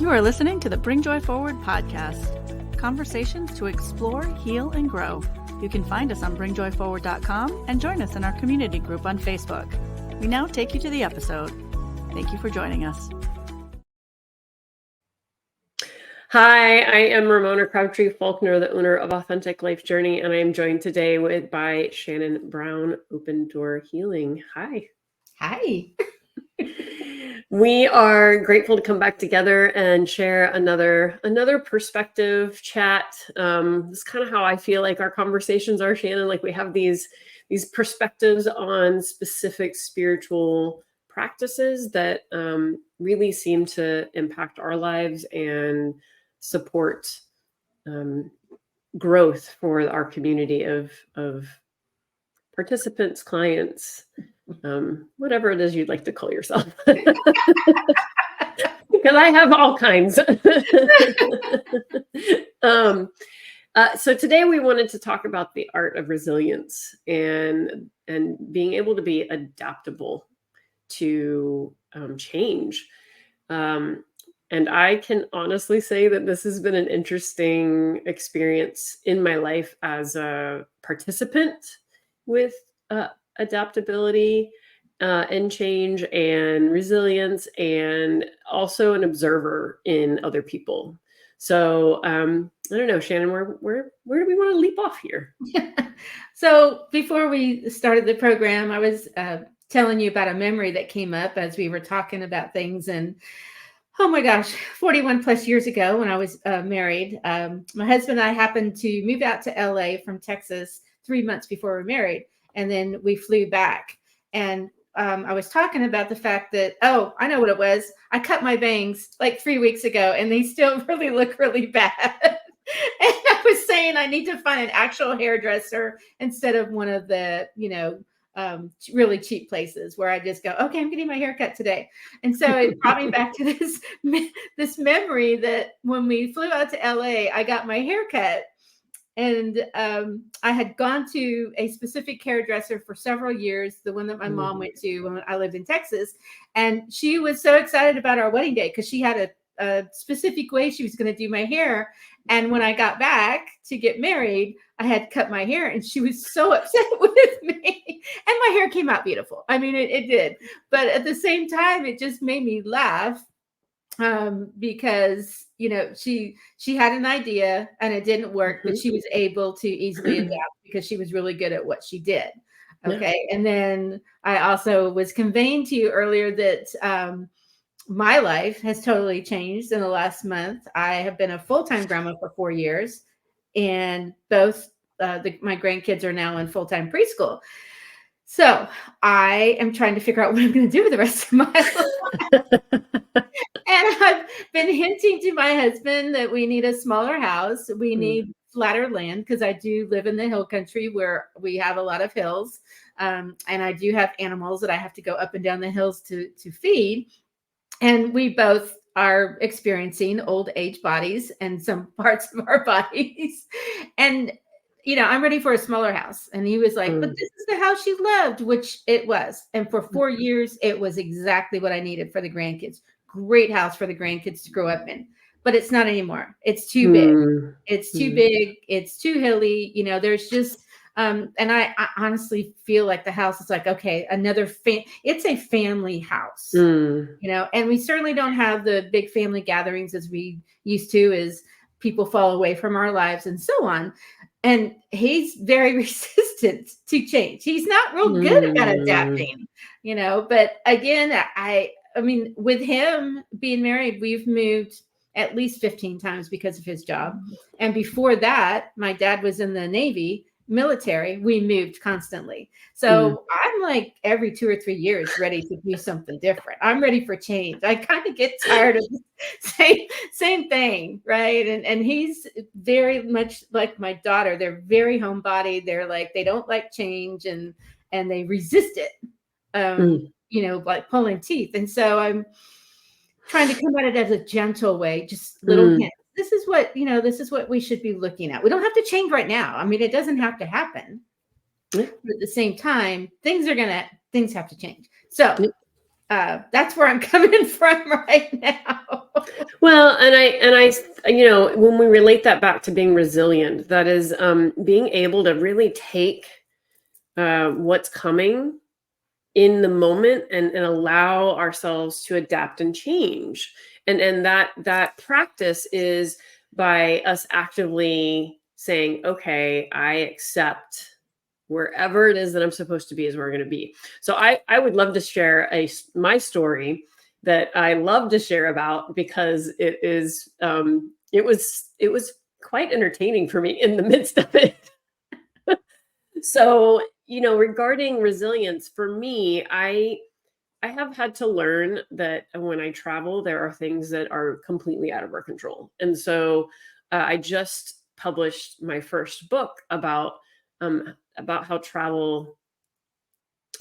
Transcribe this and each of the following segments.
You are listening to the Bring Joy Forward podcast. Conversations to explore, heal, and grow. You can find us on bringjoyforward.com and join us in our community group on Facebook. We now take you to the episode. Thank you for joining us. Hi, I am Ramona Crabtree-Falkner, the owner of Authentic Life Journey, and I am joined today by Shannon Brown, Open Door Healing. Hi. Hi. We are grateful to come back together and share another perspective chat. It's kind of how I feel like our conversations are, Shannon. Like we have these perspectives on specific spiritual practices that really seem to impact our lives and support growth for our community of participants, clients, whatever it is you'd like to call yourself. Because I have all kinds. So today we wanted to talk about the art of resilience and being able to be adaptable to change. And I can honestly say that this has been an interesting experience in my life as a participant with adaptability and change and resilience, and also an observer in other people. So I don't know, Shannon, where do we want to leap off here? So before we started the program, I was telling you about a memory that came up as we were talking about things. And oh my gosh, 41 plus years ago when I was married, my husband and I happened to move out to LA from Texas 3 months before we were married. And then we flew back. And I was talking about the fact that, oh, I know what it was. I cut my bangs like 3 weeks ago and they still really look really bad. And I was saying I need to find an actual hairdresser instead of one of the, really cheap places where I just go, okay, I'm getting my hair cut today. And so it brought me back to this memory that when we flew out to LA, I got my hair cut. And I had gone to a specific hairdresser for several years, the one that my mom went to when I lived in Texas. And she was so excited about our wedding day because she had a specific way she was going to do my hair. And when I got back to get married, I had cut my hair and she was so upset with me. And my hair came out beautiful. I mean, it did. But at the same time, it just made me laugh. Because, she had an idea and it didn't work, but she was able to easily adapt because she was really good at what she did. Okay. Yeah. And then I also was conveying to you earlier that, my life has totally changed in the last month. I have been a full-time grandma for 4 years, and both my grandkids are now in full-time preschool. So I am trying to figure out what I'm going to do with the rest of my life. And I've been hinting to my husband that we need a smaller house. We need flatter land because I do live in the hill country where we have a lot of hills. And I do have animals that I have to go up and down the hills to feed. And we both are experiencing old age bodies and some parts of our bodies. And I'm ready for a smaller house. And he was like, but this is the house you loved, which it was. And for 4 years, it was exactly what I needed for the grandkids. Great house for the grandkids to grow up in. But it's not anymore. It's too big. It's too big. It's too hilly. There's just, and I honestly feel like the house is like, okay, it's a family house, and we certainly don't have the big family gatherings as we used to as people fall away from our lives and so on. And he's very resistant to change. He's not real good about adapting, but again, I mean, with him being married, we've moved at least 15 times because of his job. And before that, my dad was in the Navy, military. We moved constantly. So I'm like every 2 or 3 years ready to do something different. I'm ready for change. I kind of get tired of the same thing, right? And he's very much like my daughter. They're very homebody. They're like, they don't like change and they resist it. Like pulling teeth. And so I'm trying to come at it as a gentle way, just little hints. This is what we should be looking at. We don't have to change right now. I mean, it doesn't have to happen. But at the same time, things have to change. So that's where I'm coming from right now. Well, and I, when we relate that back to being resilient, that is being able to really take what's coming in the moment and allow ourselves to adapt and change. And that practice is by us actively saying, okay, I accept wherever it is that I'm supposed to be is where I'm going to be. So I would love to share my story that I love to share about, because it was quite entertaining for me in the midst of it. So, regarding resilience, for me, I have had to learn that when I travel, there are things that are completely out of our control. And so I just published my first book about how travel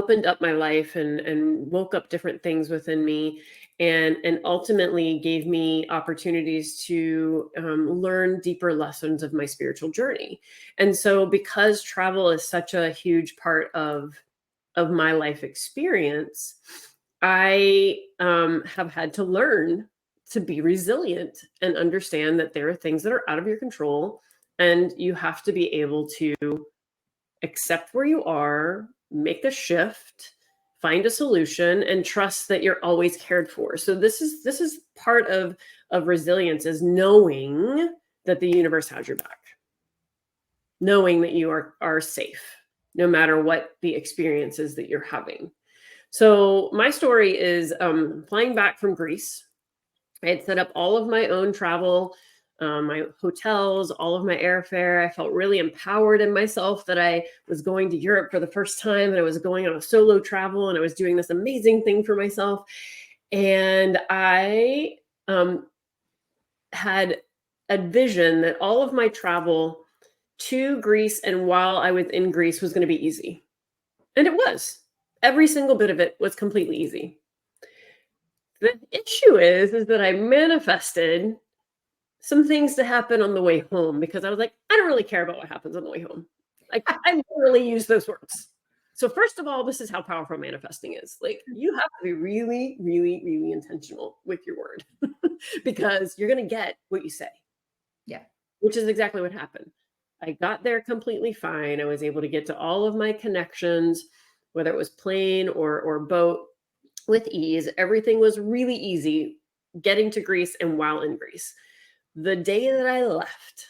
opened up my life and woke up different things within me, and ultimately gave me opportunities to learn deeper lessons of my spiritual journey. And so, because travel is such a huge part of my life experience, I have had to learn to be resilient and understand that there are things that are out of your control, and you have to be able to accept where you are, make a shift, find a solution, and trust that you're always cared for. So this is part of resilience, is knowing that the universe has your back, knowing that you are safe no matter what the experience is that you're having. So my story is flying back from Greece. I had set up all of my own travel, my hotels, all of my airfare. I felt really empowered in myself that I was going to Europe for the first time, and I was going on a solo travel, and I was doing this amazing thing for myself. And I had a vision that all of my travel to Greece and while I was in Greece was going to be easy. And it was. Every single bit of it was completely easy. The issue is that I manifested some things to happen on the way home, because I was like, I don't really care about what happens on the way home. Like, I literally use those words. So first of all, this is how powerful manifesting is. Like, you have to be really, really, really intentional with your word because you're going to get what you say. Yeah. Which is exactly what happened. I got there completely fine. I was able to get to all of my connections, whether it was plane or boat, with ease. Everything was really easy getting to Greece and while in Greece. The day that I left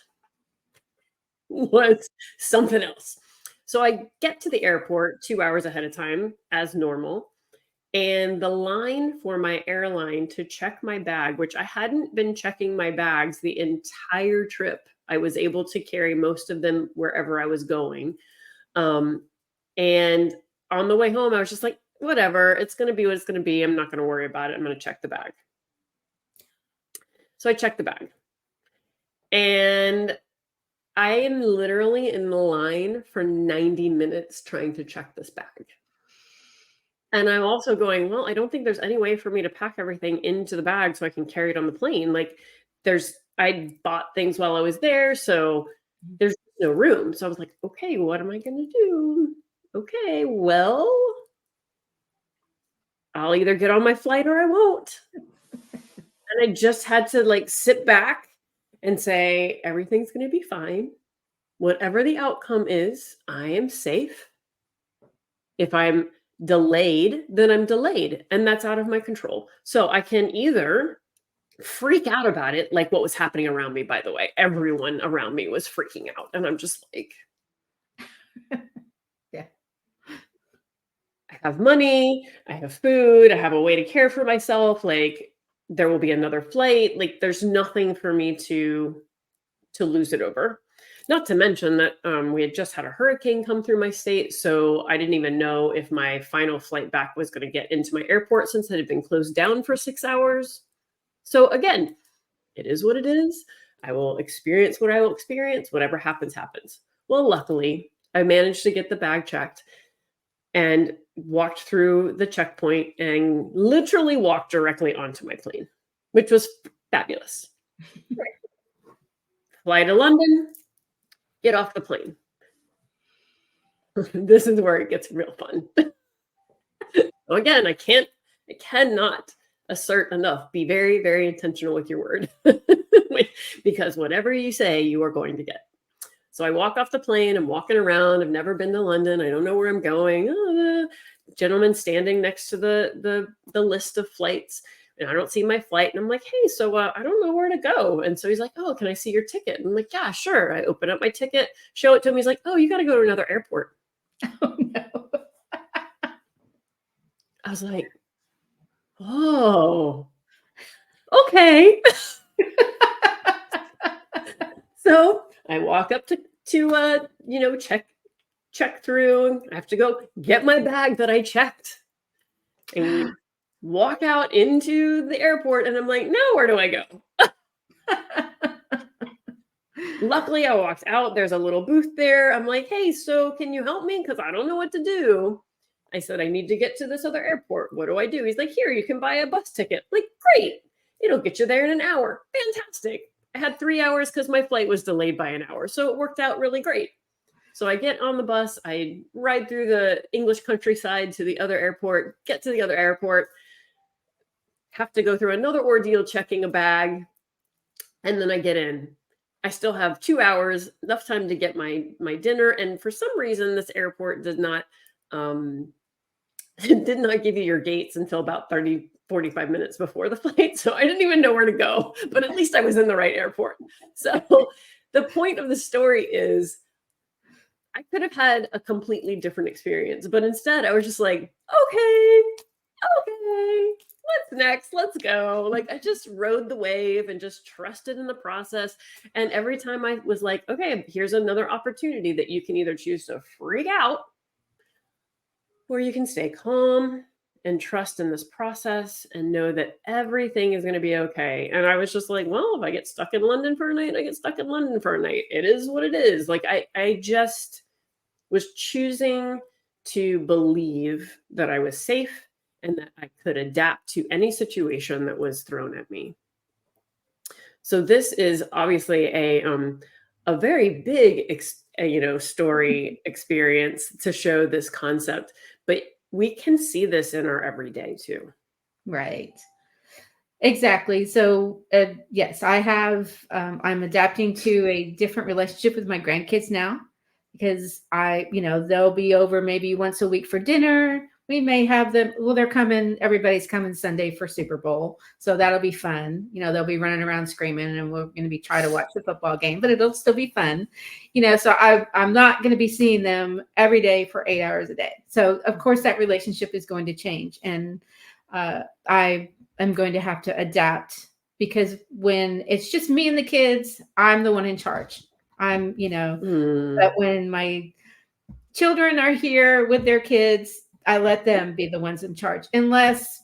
was something else. So I get to the airport 2 hours ahead of time as normal. And the line for my airline to check my bag, which I hadn't been checking my bags the entire trip. I was able to carry most of them wherever I was going. And on the way home, I was just like, whatever, it's going to be what it's going to be. I'm not going to worry about it. I'm going to check the bag. So I checked the bag. And I am literally in the line for 90 minutes trying to check this bag. And I'm also going, well, I don't think there's any way for me to pack everything into the bag so I can carry it on the plane. Like, I bought things while I was there, so there's no room. So I was like, okay, what am I going to do? Okay, well, I'll either get on my flight or I won't. And I just had to sit back and say, everything's going to be fine. Whatever the outcome is, I am safe. If I'm delayed, then I'm delayed, and that's out of my control. So I can either freak out about it, like what was happening around me, by the way. Everyone around me was freaking out, and I'm just like, yeah. I have money, I have food, I have a way to care for myself. Like, there will be another flight. Like, there's nothing for me to lose it over. Not to mention that we had just had a hurricane come through my state, so I didn't even know if my final flight back was going to get into my airport since it had been closed down for 6 hours. So again, it is what it is. I will experience what I will experience. Whatever happens, happens. Well, luckily, I managed to get the bag checked and walked through the checkpoint and literally walked directly onto my plane, which was fabulous. Fly to London, get off the plane. This is where it gets real fun. So again, I cannot assert enough. Be very, very intentional with your word because whatever you say, you are going to get. So I walk off the plane. I'm walking around. I've never been to London. I don't know where I'm going. Oh, the gentleman standing next to the list of flights. And I don't see my flight. And I'm like, hey, so I don't know where to go. And so he's like, oh, can I see your ticket? And I'm like, yeah, sure. I open up my ticket, show it to him. He's like, oh, you got to go to another airport. Oh, no. I was like, oh, okay. So I walk up to check through. I have to go get my bag that I checked and walk out into the airport. And I'm like, now where do I go? Luckily, I walked out. There's a little booth there. I'm like, hey, so can you help me? Because I don't know what to do. I said, I need to get to this other airport. What do I do? He's like, here, you can buy a bus ticket. Like, great. It'll get you there in an hour. Fantastic. I had 3 hours because my flight was delayed by an hour. So it worked out really great. So I get on the bus. I ride through the English countryside to the other airport, get to the other airport, have to go through another ordeal checking a bag. And then I get in. I still have 2 hours, enough time to get my dinner. And for some reason, this airport did not give you your gates until about 45 minutes before the flight. So I didn't even know where to go, but at least I was in the right airport. So the point of the story is I could have had a completely different experience, but instead I was just like, okay, what's next? Let's go. Like I just rode the wave and just trusted in the process. And every time I was like, okay, here's another opportunity that you can either choose to freak out or you can stay calm and trust in this process and know that everything is going to be okay. And I was just like, well, if I get stuck in London for a night, I get stuck in London for a night. It is what it is. Like I just was choosing to believe that I was safe and that I could adapt to any situation that was thrown at me. So this is obviously a very big story experience to show this concept, but we can see this in our everyday too. Right. Exactly. So yes, I have, I'm adapting to a different relationship with my grandkids now because they'll be over maybe once a week for dinner. We may have them. Well, everybody's coming Sunday for Super Bowl. So that'll be fun. They'll be running around screaming and we're going to be trying to watch the football game, but it'll still be fun. So I'm not going to be seeing them every day for 8 hours a day. So of course that relationship is going to change. And I am going to have to adapt because when it's just me and the kids, I'm the one in charge. But when my children are here with their kids, I let them be the ones in charge unless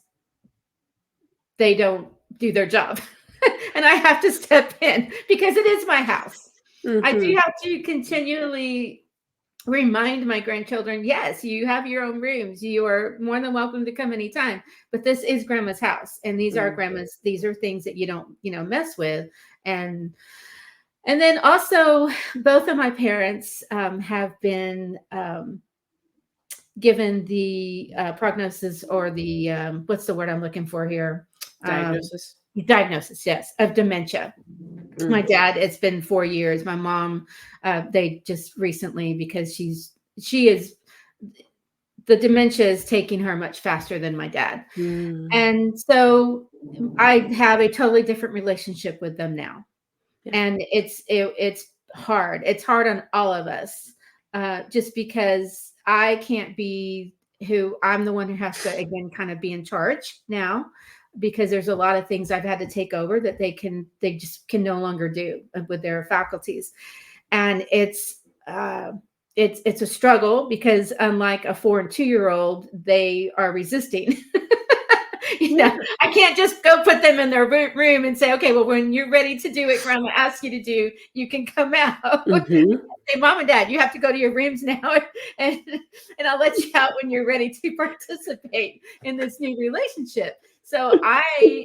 they don't do their job. And I have to step in because it is my house. Mm-hmm. I do have to continually remind my grandchildren, yes, you have your own rooms. You are more than welcome to come anytime. But this is grandma's house. And these are grandma's, these are things that you don't, mess with. And then also both of my parents have been given the prognosis or the, what's the word I'm looking for here? Diagnosis, yes, of dementia. Mm. My dad, it's been 4 years. My mom, they just recently, because the dementia is taking her much faster than my dad. Mm. And so I have a totally different relationship with them now. Yeah. And it's hard. It's hard on all of us just because I can't be I'm the one who has to, again, kind of be in charge now because there's a lot of things I've had to take over that they just can no longer do with their faculties. And it's a struggle because unlike a 4 and 2-year-old, they are resisting. I can't just go put them in their room and say, okay, well, when you're ready to do what Grandma asked you to do, you can come out. Mm-hmm. Say, Mom and Dad, you have to go to your rooms now, and I'll let you out when you're ready to participate in this new relationship. So I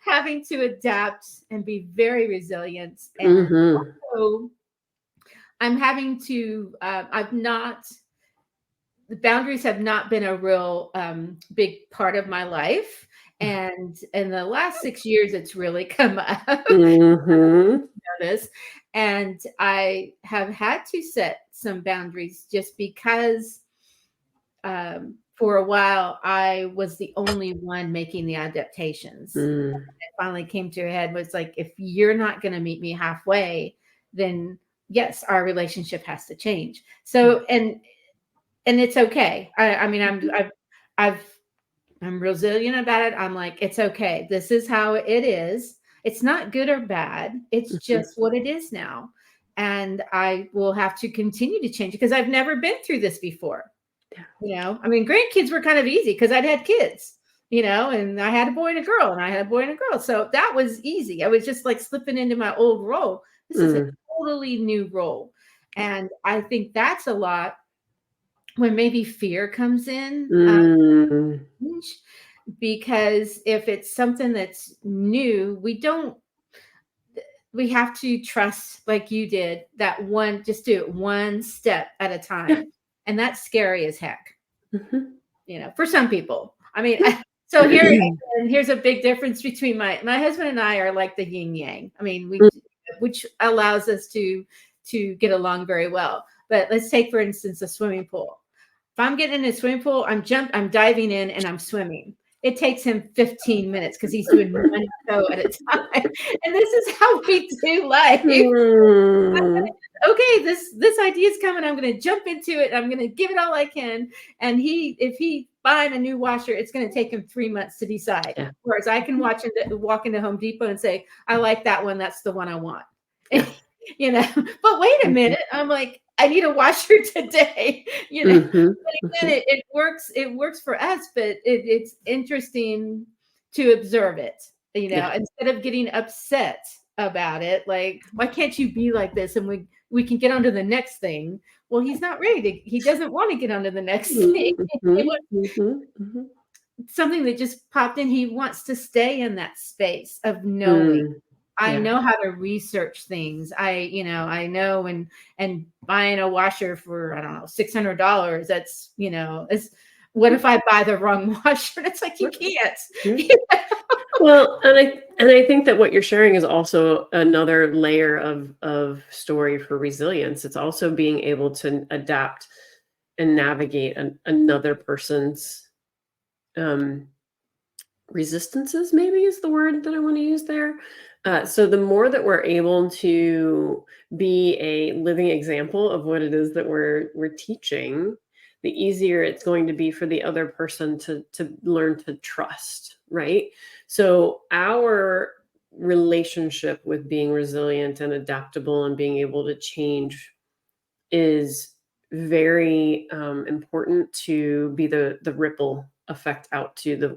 having to adapt and be very resilient. And also I'm having to, the boundaries have not been a real big part of my life. And in the last 6 years, it's really come up. Mm-hmm. Notice. And I have had to set some boundaries just because for a while I was the only one making the adaptations. Mm. It finally came to a head was like, if you're not going to meet me halfway, then yes, our relationship has to change. So, and it's okay. I mean, I'm resilient about it. I'm like, it's okay. This is how it is. It's not good or bad. It's just what it is now. And I will have to continue to change because I've never been through this before. Yeah. I mean, grandkids were kind of easy because I'd had kids, and I had a boy and a girl, and I had a boy and a girl. So that was easy. I was just like slipping into my old role. This is a totally new role. And I think that's a lot when maybe fear comes in. Because if it's something that's new, we have to trust, like you did, just do it one step at a time. And that's scary as heck, for some people. I mean, so here's a big difference between my husband and I are like the yin yang. I mean, which allows us to get along very well. But let's take, for instance, a swimming pool. If I'm getting in a swimming pool, I'm diving in and I'm swimming. It takes him 15 minutes because he's doing one toe at a time. And this is how we do life. Okay, this idea is coming. I'm going to jump into it. I'm going to give it all I can. And if he buying a new washer, it's going to take him 3 months to decide. Yeah. Whereas I can walk into Home Depot and say, I like that one. That's the one I want. Yeah. But wait a minute. I'm like, I need a washer today, But again, it works for us, but it's interesting to observe it, instead of getting upset about it. Like, why can't you be like this? And we can get on to the next thing. Well, he's not ready he doesn't want to get on to the next thing. Something that just popped in. He wants to stay in that space of knowing. I know how to research things. I know, and buying a washer for, I don't know, $600. That's, what if I buy the wrong washer? And it's like, you can't. Well, and I think that what you're sharing is also another layer of story for resilience. It's also being able to adapt and navigate another person's resistances, maybe is the word that I want to use there. So the more that we're able to be a living example of what it is that we're teaching, the easier it's going to be for the other person to learn to trust, right? So our relationship with being resilient and adaptable and being able to change is very important to be the ripple effect out to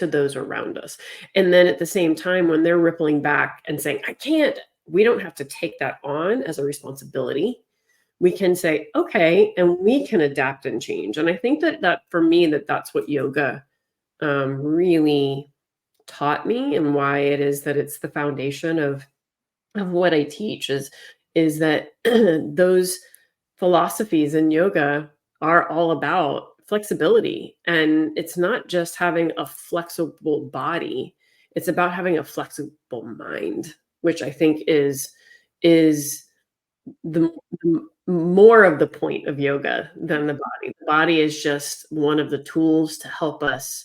those around us. And then at the same time, when they're rippling back and saying, I can't, we don't have to take that on as a responsibility. We can say, okay, and we can adapt and change. And I think that for me, that's what yoga really taught me, and why it is that it's the foundation of what I teach is that those philosophies in yoga are all about flexibility. And it's not just having a flexible body, it's about having a flexible mind, which I think is the more of the point of yoga than the body. The body is just one of the tools to help us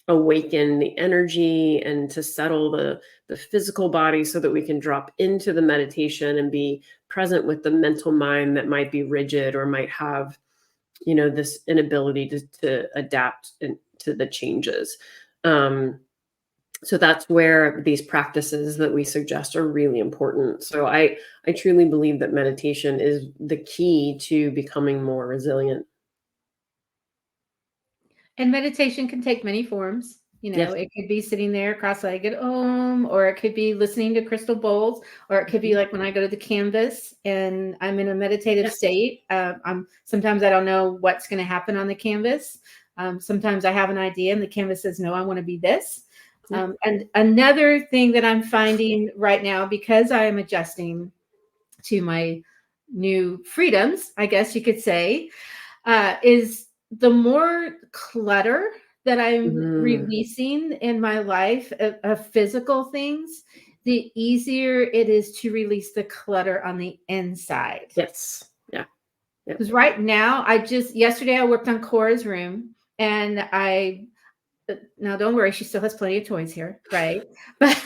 awaken the energy and to settle the physical body so that we can drop into the meditation and be present with the mental mind that might be rigid or might have this inability to adapt to the changes. So that's where these practices that we suggest are really important. So I truly believe that meditation is the key to becoming more resilient. And meditation can take many forms. Yes. It could be sitting there cross-legged, or it could be listening to crystal bowls, or it could be like when I go to the canvas and I'm in a meditative state. Sometimes I don't know what's going to happen on the canvas. Sometimes I have an idea and the canvas says, no, I want to be this. And another thing that I'm finding right now, because I am adjusting to my new freedoms, I guess you could say, is the more clutter that I'm releasing in my life of physical things, the easier it is to release the clutter on the inside. Yes. Yeah. Because right now, yesterday I worked on Cora's room, and now don't worry, she still has plenty of toys here, right? But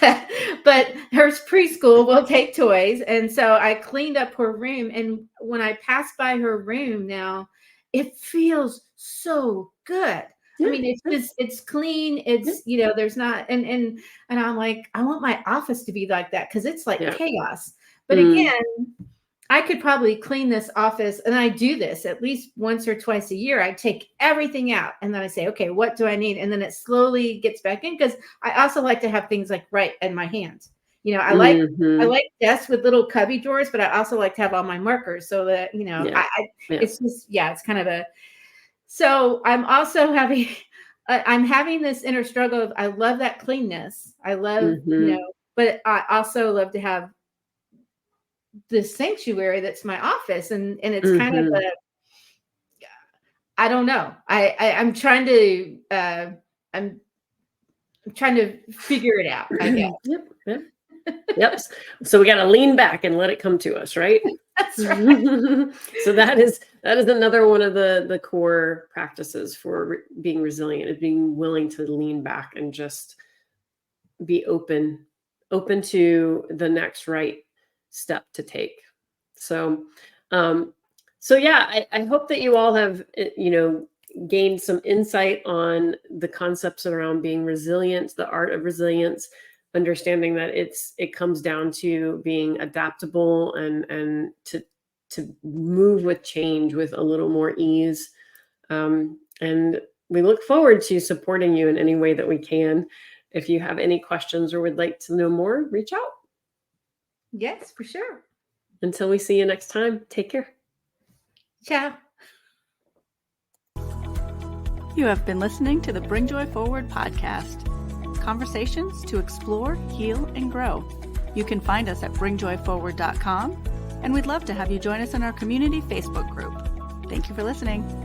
her preschool will take toys. And so I cleaned up her room. And when I pass by her room now, it feels so good. I mean, it's clean. It's, there's not, and I'm like, I want my office to be like that, because it's like chaos. But again, I could probably clean this office, and I do this at least once or twice a year. I take everything out, and then I say, okay, what do I need? And then it slowly gets back in, because I also like to have things like right in my hands. I like desks with little cubby drawers, but I also like to have all my markers, so that, it's just, it's kind of so I'm also I'm having this inner struggle of, I love that cleanness. I love, but I also love to have this sanctuary that's my office. And it's kind of I don't know. I'm trying to, I'm trying to figure it out, I guess. Yep. So we got to lean back and let it come to us, right? That's right. So that is another one of the core practices for being resilient, is being willing to lean back and just be open to the next right step to take. So, I hope that you all have, gained some insight on the concepts around being resilient, the art of resilience, understanding that it comes down to being adaptable and to move with change with a little more ease. And we look forward to supporting you in any way that we can. If you have any questions or would like to know more, reach out. Yes, for sure. Until we see you next time, take care. Ciao. You have been listening to the Bring Joy Forward podcast. Conversations to explore, heal, and grow. You can find us at bringjoyforward.com, and we'd love to have you join us in our community Facebook group. Thank you for listening.